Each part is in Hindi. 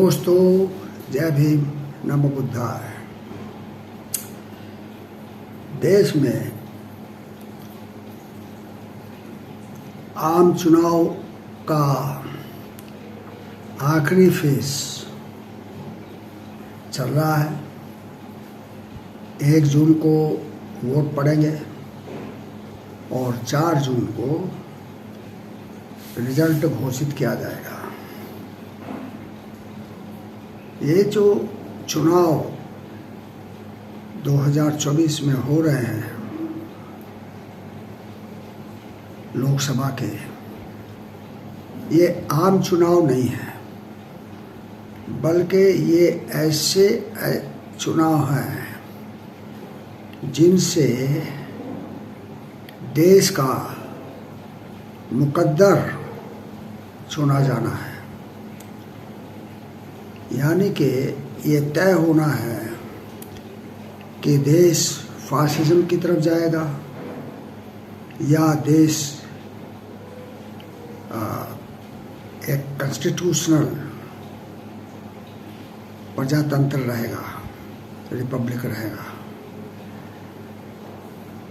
दोस्तों, जय भीम, नमो बुद्धाय। देश में आम चुनाव का आखिरी फेज चल रहा है। 1 जून को वोट पड़ेंगे और 4 जून को रिजल्ट घोषित किया जाएगा। ये जो चुनाव 2024 में हो रहे हैं लोकसभा के, ये आम चुनाव नहीं है, बल्कि ये ऐसे चुनाव हैं जिनसे देश का मुकद्दर चुना जाना है। यानी कि ये तय होना है कि देश फासिज्म की तरफ जाएगा या देश एक कॉन्स्टिट्यूशनल प्रजातंत्र रहेगा, रिपब्लिक रहेगा।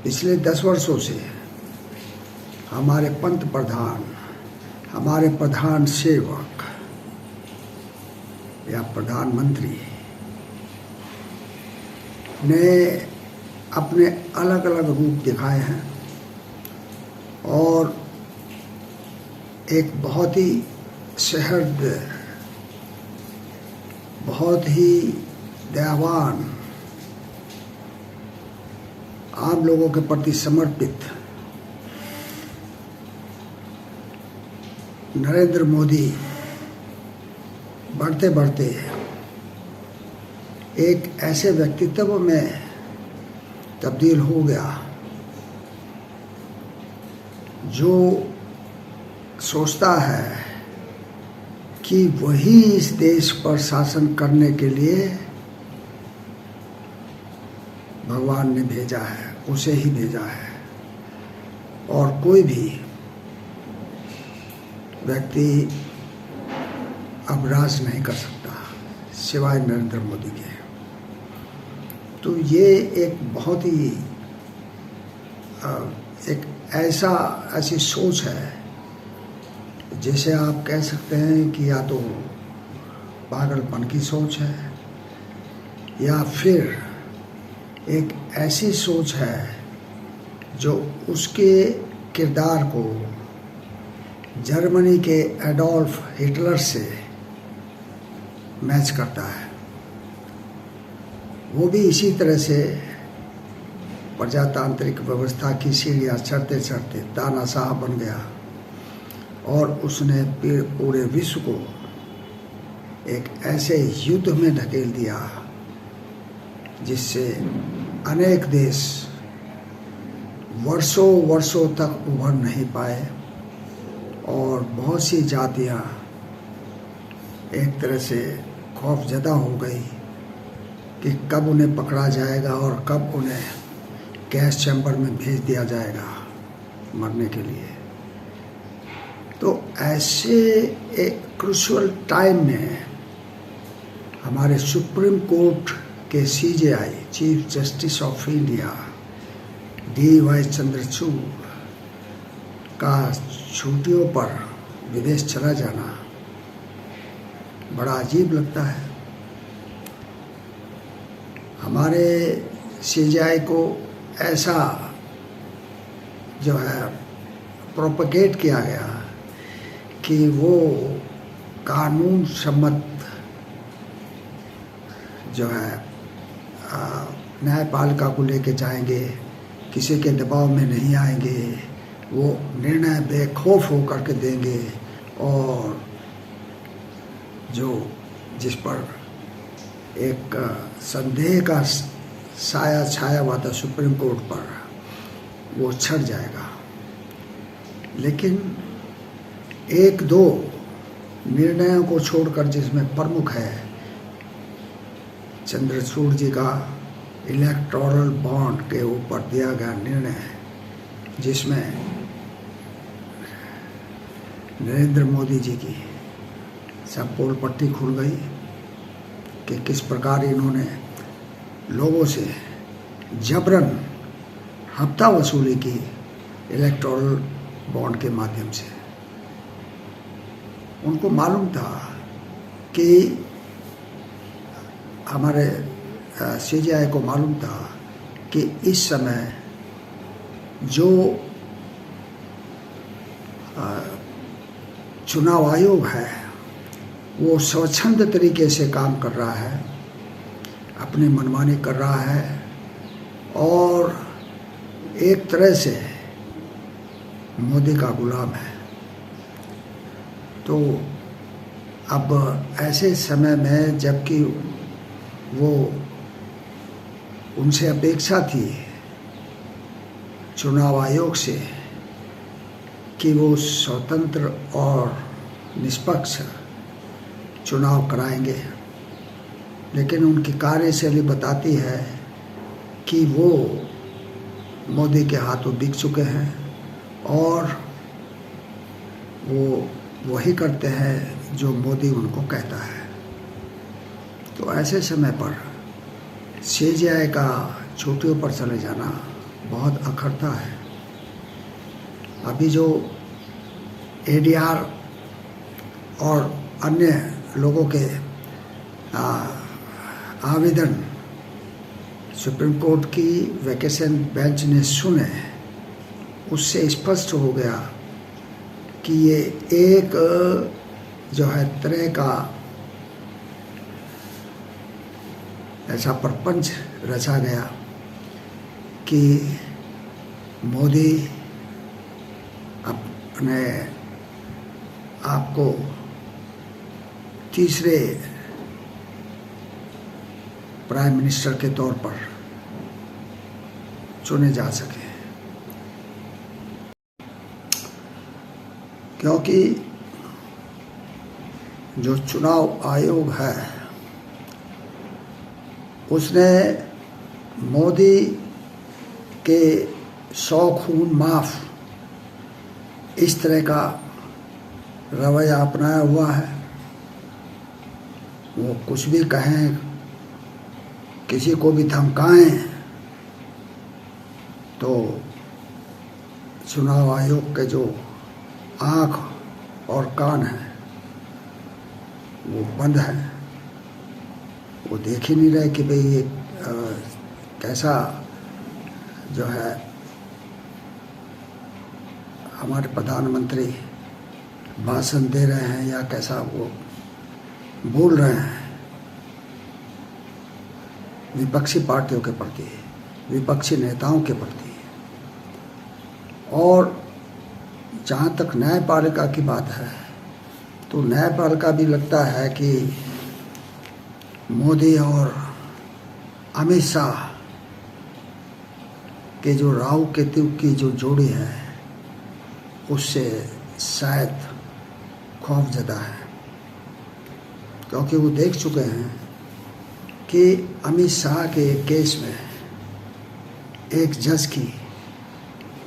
पिछले 10 वर्षों से हमारे पंत प्रधान, हमारे प्रधान सेवक या प्रधानमंत्री ने अपने अलग अलग रूप दिखाए हैं और एक बहुत ही सहृदय, बहुत ही दयावान, आम लोगों के प्रति समर्पित नरेंद्र मोदी बढ़ते बढ़ते एक ऐसे व्यक्तित्व में तब्दील हो गया जो सोचता है कि वही इस देश पर शासन करने के लिए भगवान ने भेजा है, उसे ही भेजा है और कोई भी व्यक्ति अब राज नहीं कर सकता सिवाय नरेंद्र मोदी के। तो ये एक बहुत ही एक ऐसी सोच है जैसे आप कह सकते हैं कि या तो पागलपन की सोच है या फिर एक ऐसी सोच है जो उसके किरदार को जर्मनी के एडोल्फ हिटलर से मैच करता है। वो भी इसी तरह से प्रजातांत्रिक व्यवस्था की सीढ़ियाँ चढ़ते चढ़ते तानाशाह बन गया और उसने पूरे विश्व को एक ऐसे युद्ध में ढकेल दिया जिससे अनेक देश वर्षों वर्षों तक उभर नहीं पाए और बहुत सी जातियाँ एक तरह से खौफजदा हो गई कि कब उन्हें पकड़ा जाएगा और कब उन्हें गैस चैम्बर में भेज दिया जाएगा मरने के लिए। तो ऐसे एक क्रूशियल टाइम में हमारे सुप्रीम कोर्ट के CJI, chief justice of India, DY Chandrachud का छुट्टियों पर विदेश चला जाना बड़ा अजीब लगता है। हमारे CJI को ऐसा जो है प्रोपगेट किया गया कि वो कानून सम्मत जो है न्यायपालिका को लेके जाएंगे, किसी के दबाव में नहीं आएंगे, वो निर्णय बेखौफ होकर के देंगे और जो जिस पर एक संदेह का साया छाया हुआ था सुप्रीम कोर्ट पर, वो छट जाएगा। लेकिन 1-2 निर्णयों को छोड़कर जिसमें प्रमुख है चंद्रचूड़ जी का इलेक्टोरल बॉन्ड के ऊपर दिया गया निर्णय, जिसमें नरेंद्र मोदी जी की सब पोल पट्टी खुल गई कि किस प्रकार इन्होंने लोगों से जबरन हफ्ता वसूली की इलेक्टोरल बॉन्ड के माध्यम से। उनको मालूम था कि हमारे CJI को मालूम था कि इस समय जो चुनाव आयोग है वो स्वच्छंद तरीके से काम कर रहा है, अपनी मनमानी कर रहा है और एक तरह से मोदी का गुलाम है। तो अब ऐसे समय में जबकि वो उनसे अपेक्षा थी चुनाव आयोग से कि वो स्वतंत्र और निष्पक्ष चुनाव कराएंगे, लेकिन उनकी कार्यशैली बताती है कि वो मोदी के हाथों बिक चुके हैं और वो वही करते हैं जो मोदी उनको कहता है। तो ऐसे समय पर CJI का चोटियों पर चले जाना बहुत अखरता है। अभी जो ADR और अन्य लोगों के आवेदन सुप्रीम कोर्ट की वैकेशन बेंच ने सुने, उससे स्पष्ट हो गया कि ये एक जो है तरह का ऐसा प्रपंच रचा गया कि मोदी अपने आप को तीसरे प्राइम मिनिस्टर के तौर पर चुने जा सके, क्योंकि जो चुनाव आयोग है उसने मोदी के 100 खून माफ इस तरह का रवैया अपनाया हुआ है। वो कुछ भी कहें, किसी को भी धमकाएं तो चुनाव आयोग के जो आँख और कान हैं वो बंद है। वो देख ही नहीं रहे कि भाई ये कैसा जो है हमारे प्रधानमंत्री भाषण दे रहे हैं या कैसा वो बोल रहे हैं विपक्षी पार्टियों के प्रति, विपक्षी नेताओं के प्रति। और जहाँ तक न्यायपालिका की बात है तो न्यायपालिका भी लगता है कि मोदी और अमित शाह के जो राव केतु की जो जोड़ी है उससे शायद खौफजदा है, क्योंकवो देख चुके हैं कि अमित शाह के केस में एक जज की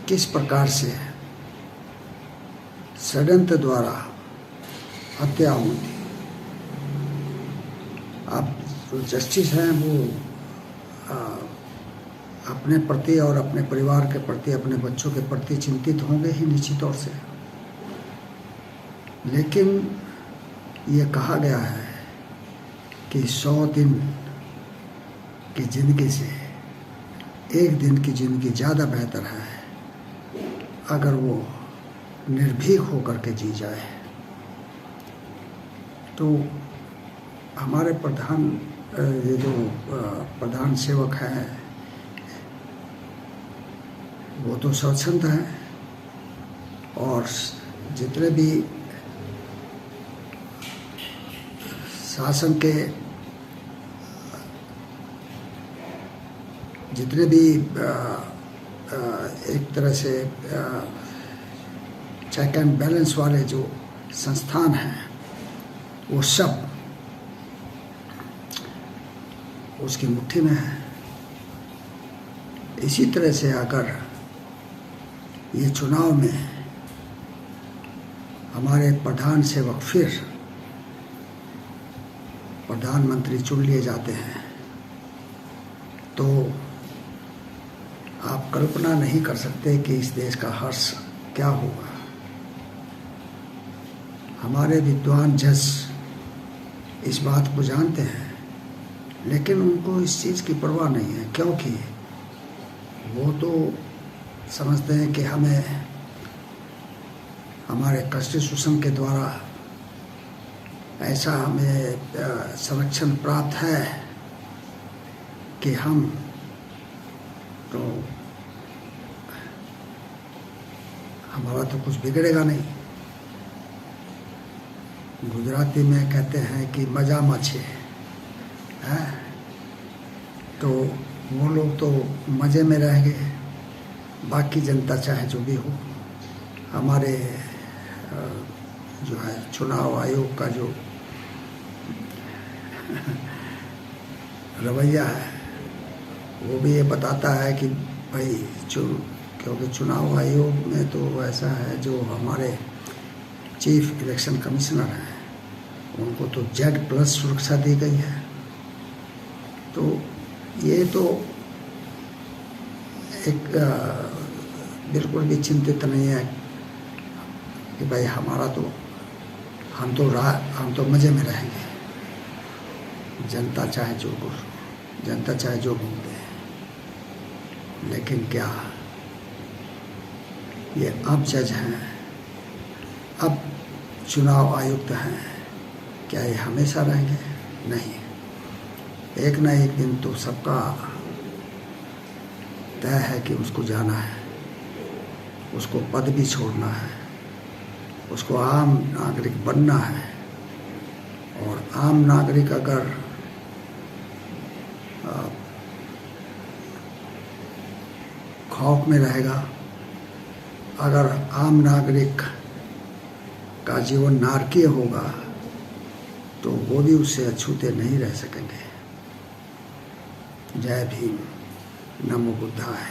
किस प्रकार से षड्यंत्र द्वारा हत्या हुई थी। अब जो जस्टिस हैं वो अपने प्रति और अपने परिवार के प्रति, अपने बच्चों के प्रति चिंतित होंगे ही निश्चित तौर से, लेकिन ये कहा गया है कि 100 दिन की जिंदगी से एक दिन की जिंदगी ज़्यादा बेहतर है अगर वो निर्भीक होकर के जी जाए। तो हमारे ये जो प्रधान सेवक हैं वो तो स्वच्छंद हैं और जितने भी शासन के जितने भी एक तरह से चेक एंड बैलेंस वाले जो संस्थान हैं वो सब उसकी मुट्ठी में है। इसी तरह से अगर ये चुनाव में हमारे प्रधान सेवक फिर प्रधानमंत्री चुन लिए जाते हैं तो आप कल्पना नहीं कर सकते कि इस देश का हर्ष क्या होगा। हमारे विद्वान जज इस बात को जानते हैं, लेकिन उनको इस चीज़ की परवाह नहीं है, क्योंकि वो तो समझते हैं कि हमें हमारे कॉन्स्टिट्यूशन के द्वारा ऐसा हमें संरक्षण प्राप्त है कि हम तो हमारा तो कुछ बिगड़ेगा नहीं। गुजराती में कहते हैं कि मजा माछे है, तो वो लोग तो मज़े में रहेंगे, बाकी जनता चाहे जो भी हो। हमारे जो है चुनाव आयोग का जो रवैया है वो भी ये बताता है कि भाई क्योंकि चुनाव आयोग में तो ऐसा है, जो हमारे चीफ इलेक्शन कमिश्नर हैं उनको तो Z+ सुरक्षा दी गई है। तो ये तो एक बिल्कुल भी चिंतित नहीं है कि भाई हमारा तो हम तो मज़े में रहेंगे, जनता चाहे जो बोलते हैं। लेकिन क्या ये अब जज हैं, अब चुनाव आयुक्त हैं, क्या ये हमेशा रहेंगे? नहीं, एक ना एक दिन तो सबका तय है कि उसको जाना है, उसको पद भी छोड़ना है, उसको आम नागरिक बनना है। और आम नागरिक अगर खौफ में रहेगा, अगर आम नागरिक का जीवन नारकीय होगा, तो वो भी उससे अछूते नहीं रह सकेंगे। जय भीम, नमो बुद्धाय।